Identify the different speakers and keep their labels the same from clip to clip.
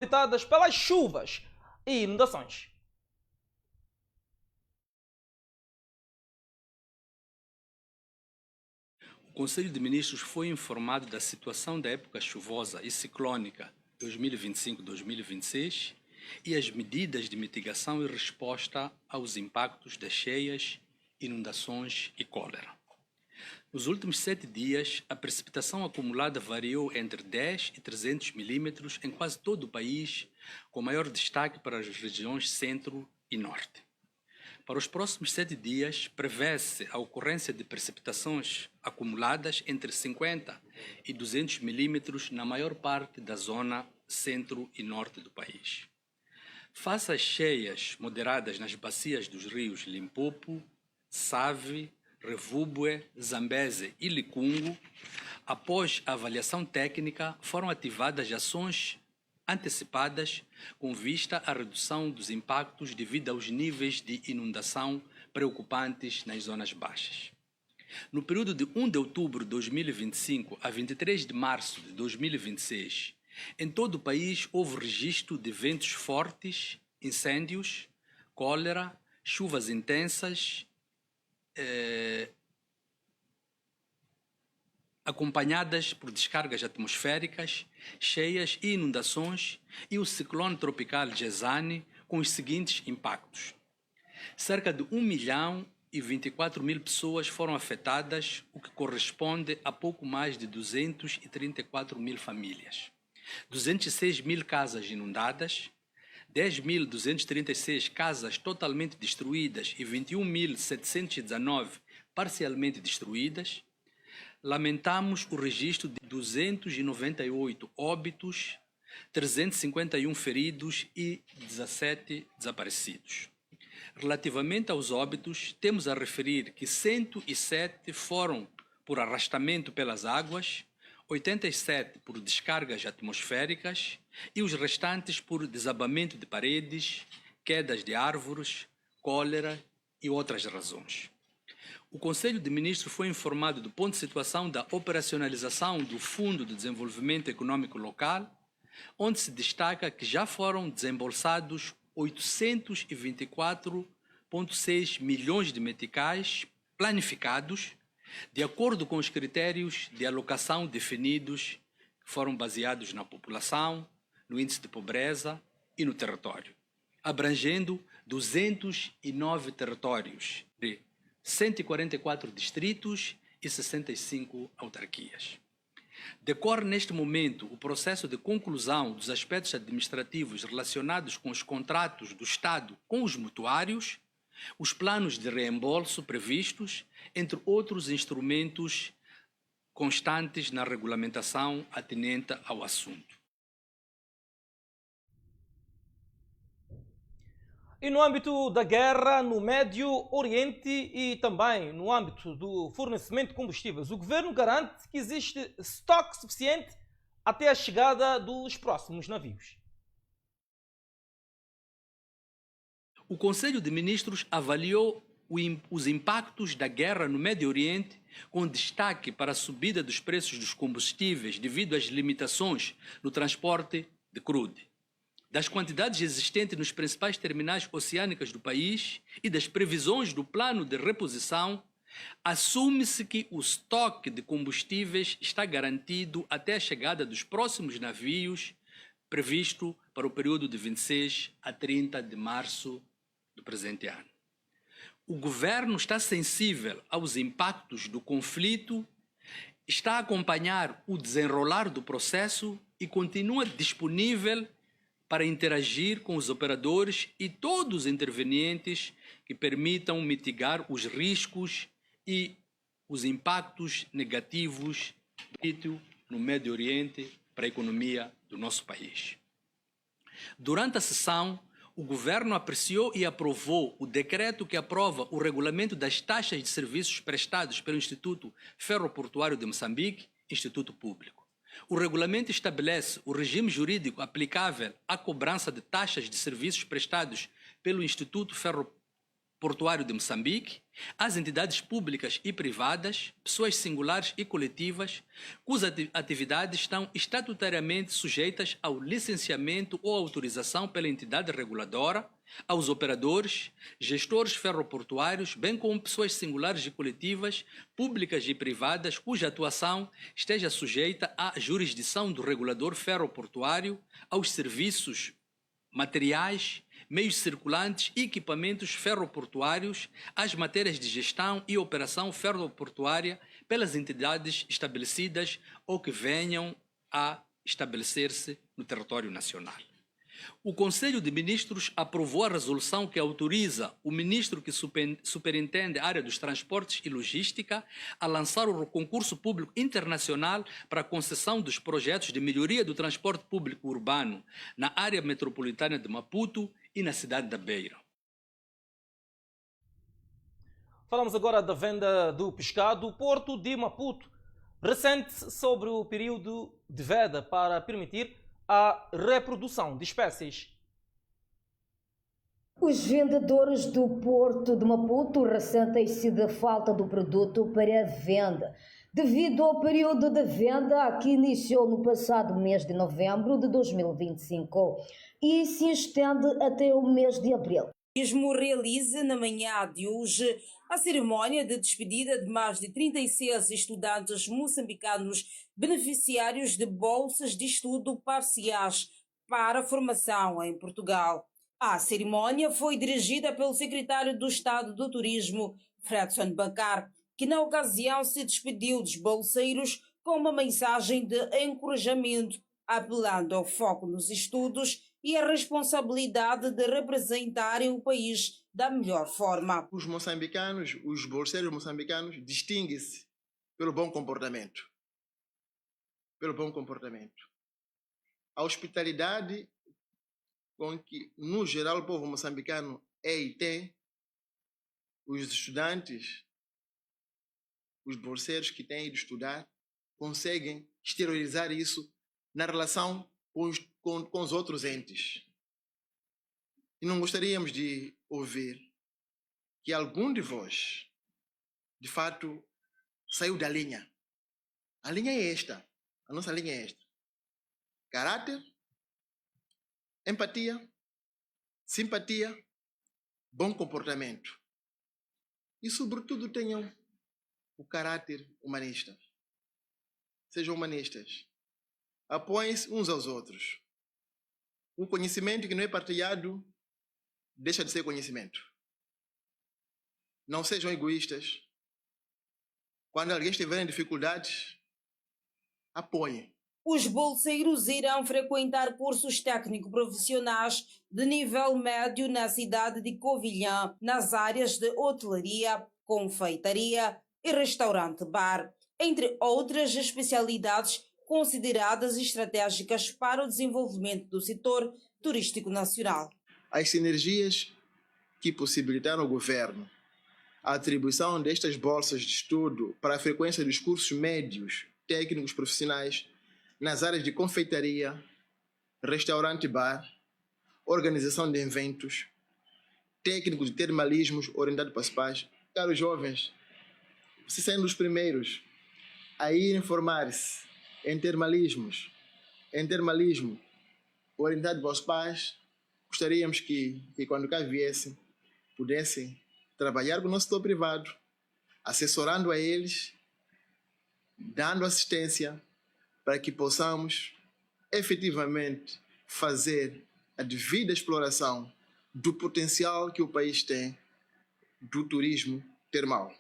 Speaker 1: afetadas pelas chuvas e inundações.
Speaker 2: O Conselho de Ministros foi informado da situação da época chuvosa e ciclônica 2025-2026 e as medidas de mitigação e resposta aos impactos das cheias, inundações e cólera. Nos últimos 7 dias, a precipitação acumulada variou entre 10 e 300 milímetros em quase todo o país, com maior destaque para as regiões centro e norte. Para os próximos 7 dias, prevê-se a ocorrência de precipitações acumuladas entre 50 e 200 milímetros na maior parte da zona centro e norte do país. Face às cheias moderadas nas bacias dos rios Limpopo, Save, Revubwe, Zambeze e Licungo, após a avaliação técnica, foram ativadas ações antecipadas com vista à redução dos impactos devido aos níveis de inundação preocupantes nas zonas baixas. No período de 1 de outubro de 2025 a 23 de março de 2026, em todo o país houve registro de ventos fortes, incêndios, cólera, chuvas intensas, acompanhadas por descargas atmosféricas, cheias e inundações, e o ciclone tropical Jezani, com os seguintes impactos. Cerca de 1.024.000 pessoas foram afetadas, o que corresponde a pouco mais de 234.000 famílias. 206.000 casas inundadas, 10.236 casas totalmente destruídas e 21.719 parcialmente destruídas. Lamentamos o registro de 298 óbitos, 351 feridos e 17 desaparecidos. Relativamente aos óbitos, temos a referir que 107 foram por arrastamento pelas águas, 87 por descargas atmosféricas e os restantes por desabamento de paredes, quedas de árvores, cólera e outras razões. O Conselho de Ministros foi informado do ponto de situação da operacionalização do Fundo de Desenvolvimento Econômico Local, onde se destaca que já foram desembolsados 824,6 milhões de meticais planificados, de acordo com os critérios de alocação definidos, que foram baseados na população, no índice de pobreza e no território, abrangendo 209 territórios de 144 distritos e 65 autarquias. Decorre neste momento o processo de conclusão dos aspectos administrativos relacionados com os contratos do Estado com os mutuários, os planos de reembolso previstos, entre outros instrumentos constantes na regulamentação atinente ao assunto.
Speaker 1: E no âmbito da guerra no Médio Oriente e também no âmbito do fornecimento de combustíveis, o governo garante que existe estoque suficiente até a chegada dos próximos navios.
Speaker 2: O Conselho de Ministros avaliou os impactos da guerra no Médio Oriente, com destaque para a subida dos preços dos combustíveis devido às limitações no transporte de crudo, das quantidades existentes nos principais terminais oceânicos do país e das previsões do plano de reposição. Assume-se que o estoque de combustíveis está garantido até a chegada dos próximos navios, previsto para o período de 26 a 30 de março do presente ano. O governo está sensível aos impactos do conflito, está a acompanhar o desenrolar do processo e continua disponível para interagir com os operadores e todos os intervenientes que permitam mitigar os riscos e os impactos negativos no Médio Oriente para a economia do nosso país. Durante a sessão, o governo apreciou e aprovou o decreto que aprova o regulamento das taxas de serviços prestados pelo Instituto Ferroportuário de Moçambique, Instituto Público. O regulamento estabelece o regime jurídico aplicável à cobrança de taxas de serviços prestados pelo Instituto Portuário de Moçambique, às entidades públicas e privadas, pessoas singulares e coletivas, cujas atividades estão estatutariamente sujeitas ao licenciamento ou autorização pela entidade reguladora, aos operadores, gestores ferroportuários, bem como pessoas singulares e coletivas, públicas e privadas, cuja atuação esteja sujeita à jurisdição do regulador ferroportuário, aos serviços, materiais, meios circulantes e equipamentos ferroportuários, às matérias de gestão e operação ferroportuária pelas entidades estabelecidas ou que venham a estabelecer-se no território nacional. O Conselho de Ministros aprovou a resolução que autoriza o ministro que superintende a área dos transportes e logística a lançar o concurso público internacional para a concessão dos projetos de melhoria do transporte público urbano na área metropolitana de Maputo e na cidade da Beira.
Speaker 1: Falamos agora da venda do pescado. O Porto de Maputo ressente-se sobre o período de veda para permitir a reprodução de espécies.
Speaker 3: Os vendedores do Porto de Maputo ressentem-se da falta do produto para venda, devido ao período de venda que iniciou no passado mês de novembro de 2025 e se estende até o mês de abril.
Speaker 4: Mesmo realiza na manhã de hoje a cerimónia de despedida de mais de 36 estudantes moçambicanos beneficiários de bolsas de estudo parciais para formação em Portugal. A cerimónia foi dirigida pelo secretário do Estado do Turismo, Fredson Bacar, que na ocasião se despediu dos bolseiros com uma mensagem de encorajamento, apelando ao foco nos estudos e a responsabilidade de representarem o país da melhor forma.
Speaker 5: Os moçambicanos, os bolseiros moçambicanos, distinguem-se pelo bom comportamento. Pelo bom comportamento. A hospitalidade com que, no geral, o povo moçambicano é e tem, os estudantes, os bolseiros que têm ido estudar, conseguem exteriorizar isso na relação com os outros entes. E não gostaríamos de ouvir que algum de vós, de fato, saiu da linha. A linha é esta. A nossa linha é esta. Caráter, empatia, simpatia, bom comportamento. E, sobretudo, tenham o caráter humanista. Sejam humanistas. Apoiem-se uns aos outros. Um conhecimento que não é partilhado deixa de ser conhecimento. Não sejam egoístas. Quando alguém estiver em dificuldades, apoiem.
Speaker 4: Os bolseiros irão frequentar cursos técnico-profissionais de nível médio na cidade de Covilhã, nas áreas de hotelaria, confeitaria e restaurante-bar, entre outras especialidades consideradas estratégicas para o desenvolvimento do setor turístico nacional.
Speaker 5: As sinergias que possibilitaram ao governo a atribuição destas bolsas de estudo para a frequência dos cursos médios técnicos profissionais nas áreas de confeitaria, restaurante-bar, organização de eventos, técnicos de termalismos orientados para os pais. Caros jovens, vocês sendo os primeiros a irem formar-se em termalismo orientado para os pais, gostaríamos que quando cá viessem, pudessem trabalhar com o nosso setor privado, assessorando a eles, dando assistência para que possamos efetivamente fazer a devida exploração do potencial que o país tem do turismo termal.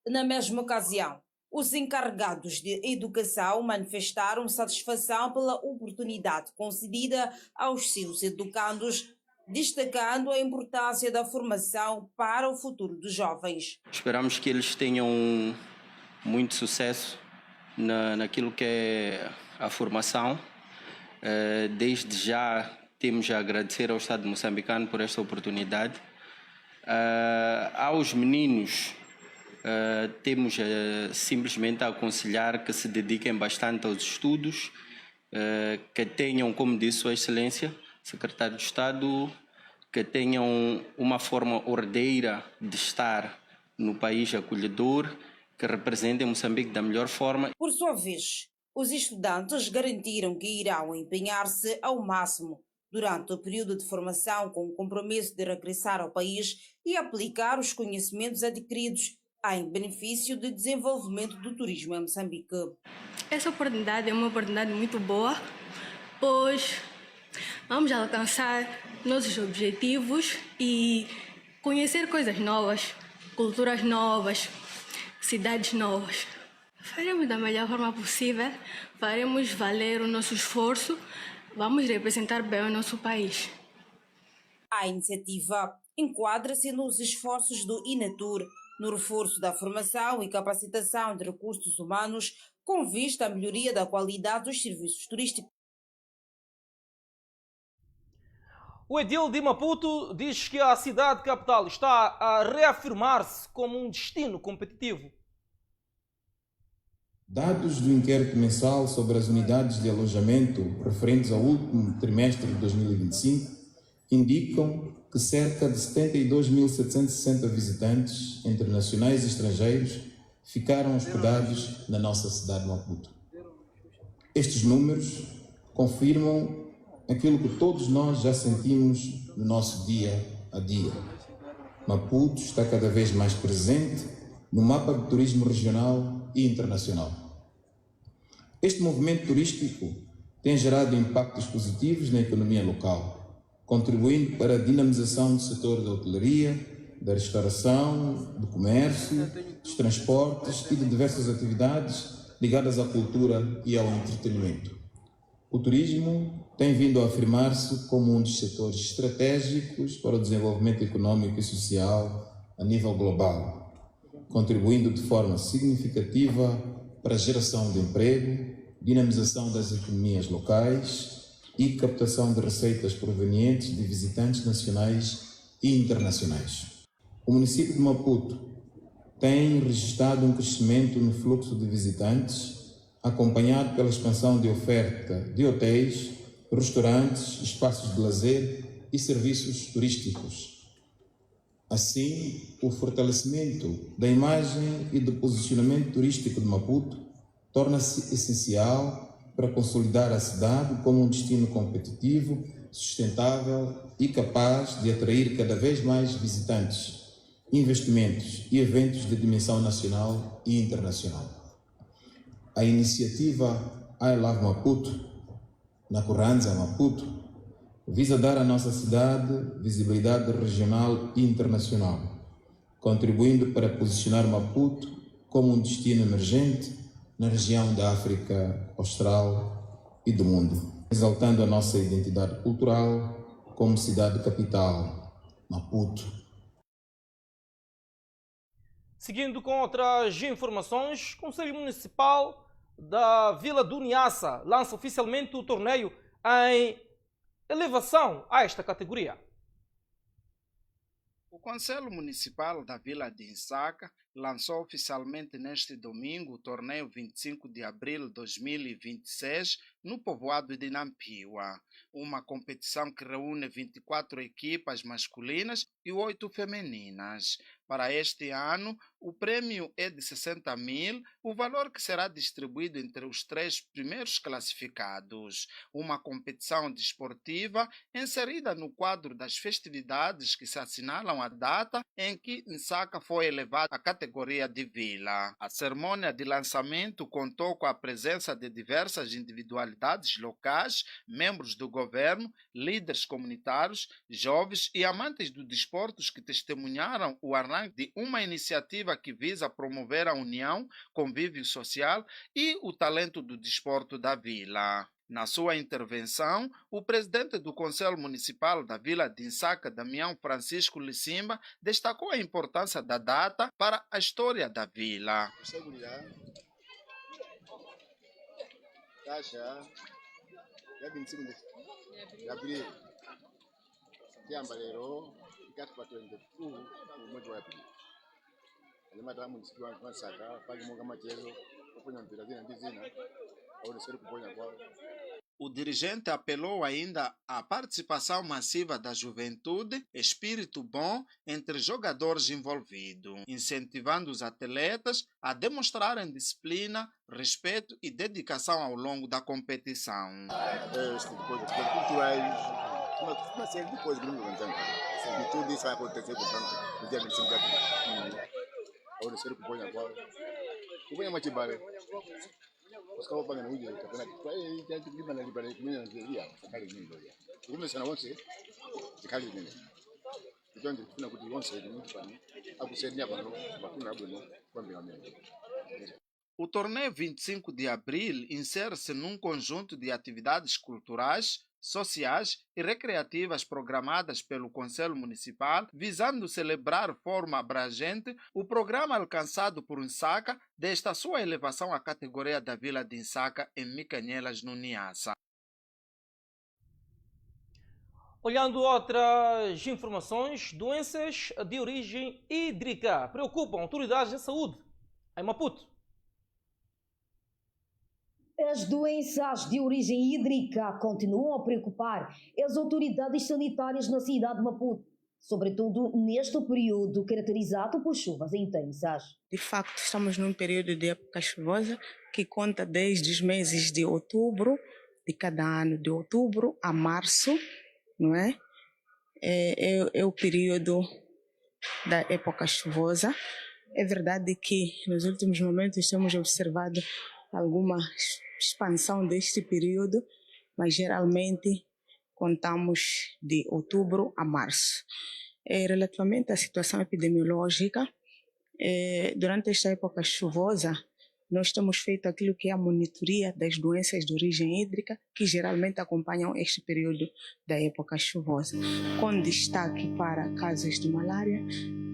Speaker 4: Na mesma ocasião, os encarregados de educação manifestaram satisfação pela oportunidade concedida aos seus educandos, destacando a importância da formação para o futuro dos jovens.
Speaker 6: Esperamos que eles tenham muito sucesso naquilo que é a formação. Desde já temos a agradecer ao Estado moçambicano por esta oportunidade. Aos meninos, temos simplesmente a aconselhar que se dediquem bastante aos estudos, que tenham, como disse Sua Excelência, Secretário de Estado, que tenham uma forma ordeira de estar no país acolhedor, que representem Moçambique da melhor forma.
Speaker 4: Por sua vez, os estudantes garantiram que irão empenhar-se ao máximo durante o período de formação com o compromisso de regressar ao país e aplicar os conhecimentos adquiridos em benefício do desenvolvimento do turismo em Moçambique.
Speaker 7: Essa oportunidade é uma oportunidade muito boa, pois vamos alcançar nossos objetivos e conhecer coisas novas, culturas novas, cidades novas. Faremos da melhor forma possível, faremos valer o nosso esforço, vamos representar bem o nosso país.
Speaker 4: A iniciativa enquadra-se nos esforços do INATUR no reforço da formação e capacitação de recursos humanos com vista à melhoria da qualidade dos serviços turísticos.
Speaker 1: O edil de Maputo diz que a cidade capital está a reafirmar-se como um destino competitivo.
Speaker 8: Dados do inquérito mensal sobre as unidades de alojamento referentes ao último trimestre de 2025 indicam que cerca de 72.760 visitantes, entre nacionais e estrangeiros, ficaram hospedados na nossa cidade de Maputo. Estes números confirmam aquilo que todos nós já sentimos no nosso dia a dia. Maputo está cada vez mais presente no mapa de turismo regional e internacional. Este movimento turístico tem gerado impactos positivos na economia local, contribuindo para a dinamização do setor da hotelaria, da restauração, do comércio, dos transportes e de diversas atividades ligadas à cultura e ao entretenimento. O turismo tem vindo a afirmar-se como um dos setores estratégicos para o desenvolvimento econômico e social a nível global, contribuindo de forma significativa para a geração de emprego, dinamização das economias locais e captação de receitas provenientes de visitantes nacionais e internacionais. O município de Maputo tem registrado um crescimento no fluxo de visitantes, acompanhado pela expansão de oferta de hotéis, restaurantes, espaços de lazer e serviços turísticos. Assim, o fortalecimento da imagem e do posicionamento turístico de Maputo torna-se essencial para consolidar a cidade como um destino competitivo, sustentável e capaz de atrair cada vez mais visitantes, investimentos e eventos de dimensão nacional e internacional. A iniciativa I Love Maputo, na Curranza Maputo, visa dar à nossa cidade visibilidade regional e internacional, contribuindo para posicionar Maputo como um destino emergente na região da África Austral e do mundo, exaltando a nossa identidade cultural como cidade capital, Maputo.
Speaker 1: Seguindo com outras informações, o Conselho Municipal da Vila do Niassa lança oficialmente o torneio em elevação a esta categoria.
Speaker 9: O Conselho Municipal da Vila de Nsaca lançou oficialmente neste domingo o torneio 25 de abril de 2026 no povoado de Nampiwa, uma competição que reúne 24 equipas masculinas e 8 femininas. Para este ano, o prêmio é de 60 mil, o valor que será distribuído entre os 3 primeiros classificados. Uma competição desportiva inserida no quadro das festividades que se assinalam a data em que Nsaca foi elevada à categoria de vila. A cerimônia de lançamento contou com a presença de diversas individualidades locais, membros do governo, líderes comunitários, jovens e amantes do desporto que testemunharam o arranque de uma iniciativa que visa promover a união, convívio social e o talento do desporto da vila. Na sua intervenção, o presidente do Conselho Municipal da Vila de Nsaca, Damião Francisco Lissimba, destacou a importância da data para a história da vila. O dirigente apelou ainda à participação massiva da juventude, espírito bom entre jogadores envolvidos, incentivando os atletas a demonstrarem disciplina, respeito e dedicação ao longo da competição.
Speaker 10: Esse tipo de coisas culturais, uma série de coisas que não organizamos. E tudo isso vai acontecer, portanto, no dia 25 de abril. A hora que põe agora. Eu vou chamar de os caras pagam muito dinheiro, tá vendo? Aí tem que ir na liberdade, que menina dizia, sacar de mim, o meu senhor você, sacar de mim. Então, eu fui na cultura onde você não para mim, a você nem agora não, mas não abre não, quando vem a mim.
Speaker 9: O torneio 25 de abril insere-se num conjunto de atividades culturais, sociais e recreativas programadas pelo Conselho Municipal, visando celebrar de forma abrangente o programa alcançado por Nsaka desde a sua elevação à categoria da Vila de Nsaka em Micanhelas, no Niassa.
Speaker 1: Olhando outras informações, doenças de origem hídrica preocupam autoridades de saúde em Maputo.
Speaker 3: As doenças de origem hídrica continuam a preocupar as autoridades sanitárias na cidade de Maputo, sobretudo neste período caracterizado por chuvas intensas.
Speaker 11: De facto, estamos num período de época chuvosa que conta desde os meses de outubro de cada ano, de outubro a março, não é? É o período da época chuvosa. É verdade que nos últimos momentos temos observado alguma expansão deste período, mas geralmente contamos de outubro a março. Relativamente à situação epidemiológica, durante esta época chuvosa, nós temos feito aquilo que é a monitoria das doenças de origem hídrica, que geralmente acompanham este período da época chuvosa, com destaque para casos de malária,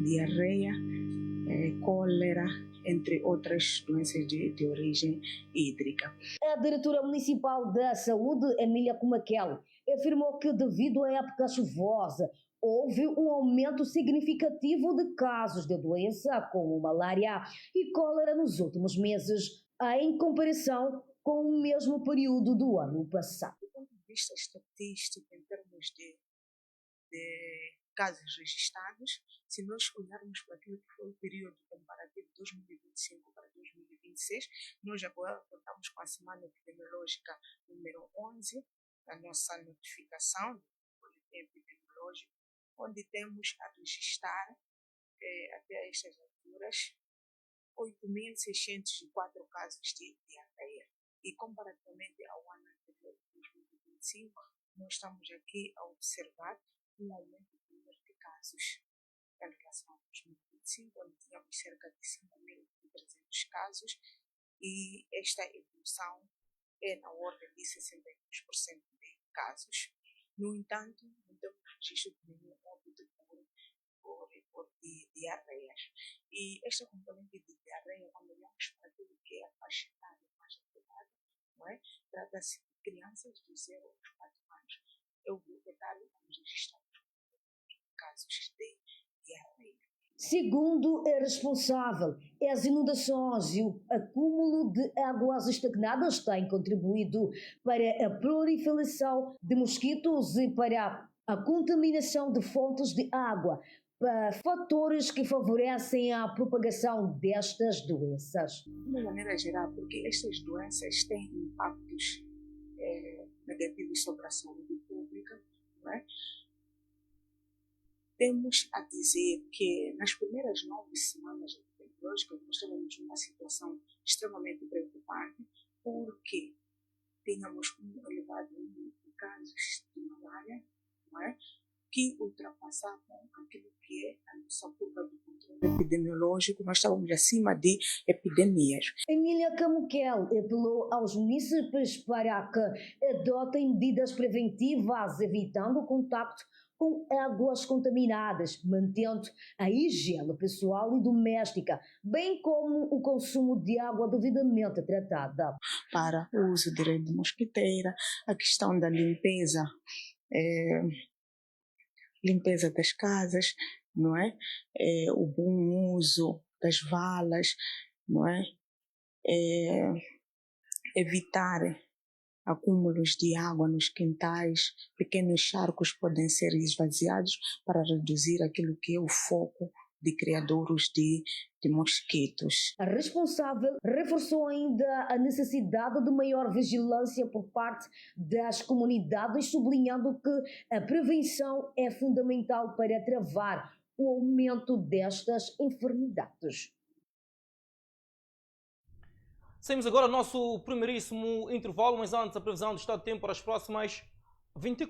Speaker 11: diarreia, cólera, entre outras doenças de origem hídrica.
Speaker 3: A diretora municipal da saúde, Emília Comaquel, afirmou que devido à época chuvosa, houve um aumento significativo de casos de doença como malária e cólera nos últimos meses, em comparação com o mesmo período do ano passado.
Speaker 11: Do ponto de vista estatístico, em termos de casos registrados, se nós olharmos para aquilo que foi o período comparativo de 2025 para 2026, nós agora contamos com a semana epidemiológica número 11, da nossa notificação do boletim epidemiológico, onde temos a registrar, até estas alturas, 8.604 casos de diarreia. E comparativamente ao ano anterior, 2025, nós estamos aqui a observar um aumento do número de casos em relação a 2025, onde tínhamos cerca de 5.300 casos, e esta evolução é na ordem de 62% de casos. No entanto, não temos registro de nenhum óbito por diarreias. E esta componente de diarreia, quando olhamos para aquilo que é a faixa etária mais afetada, não é? Trata-se de crianças de 0 aos 4 anos. É o grupo etário onde registramos casos de diarreia.
Speaker 3: Segundo a responsável, as inundações e o acúmulo de águas estagnadas têm contribuído para a proliferação de mosquitos e para a contaminação de fontes de água, fatores que favorecem a propagação destas doenças.
Speaker 11: De uma maneira geral, porque estas doenças têm impactos negativos sobre a saúde pública, não é? Temos a dizer que nas primeiras 9 semanas epidemiológicas nós estamos numa situação extremamente preocupante, porque tínhamos um elevado número de casos de malária, não é? Que ultrapassavam aquilo que é a nossa curva de controle epidemiológico. Nós estávamos acima de epidemias.
Speaker 3: Emília Comaquel apelou aos munícipes para que adotem medidas preventivas, evitando o contacto com águas contaminadas, mantendo a higiene pessoal e doméstica, bem como o consumo de água devidamente tratada.
Speaker 11: Para o uso de rede mosquiteira, a questão da limpeza, limpeza das casas, não é? O bom uso das valas, não é? Evitar acúmulos de água nos quintais, pequenos charcos podem ser esvaziados para reduzir aquilo que é o foco de criadouros de mosquitos.
Speaker 3: A responsável reforçou ainda a necessidade de maior vigilância por parte das comunidades, sublinhando que a prevenção é fundamental para travar o aumento destas enfermidades.
Speaker 1: Saímos agora ao nosso primeiríssimo intervalo, mas antes a previsão do estado de tempo para as próximas 24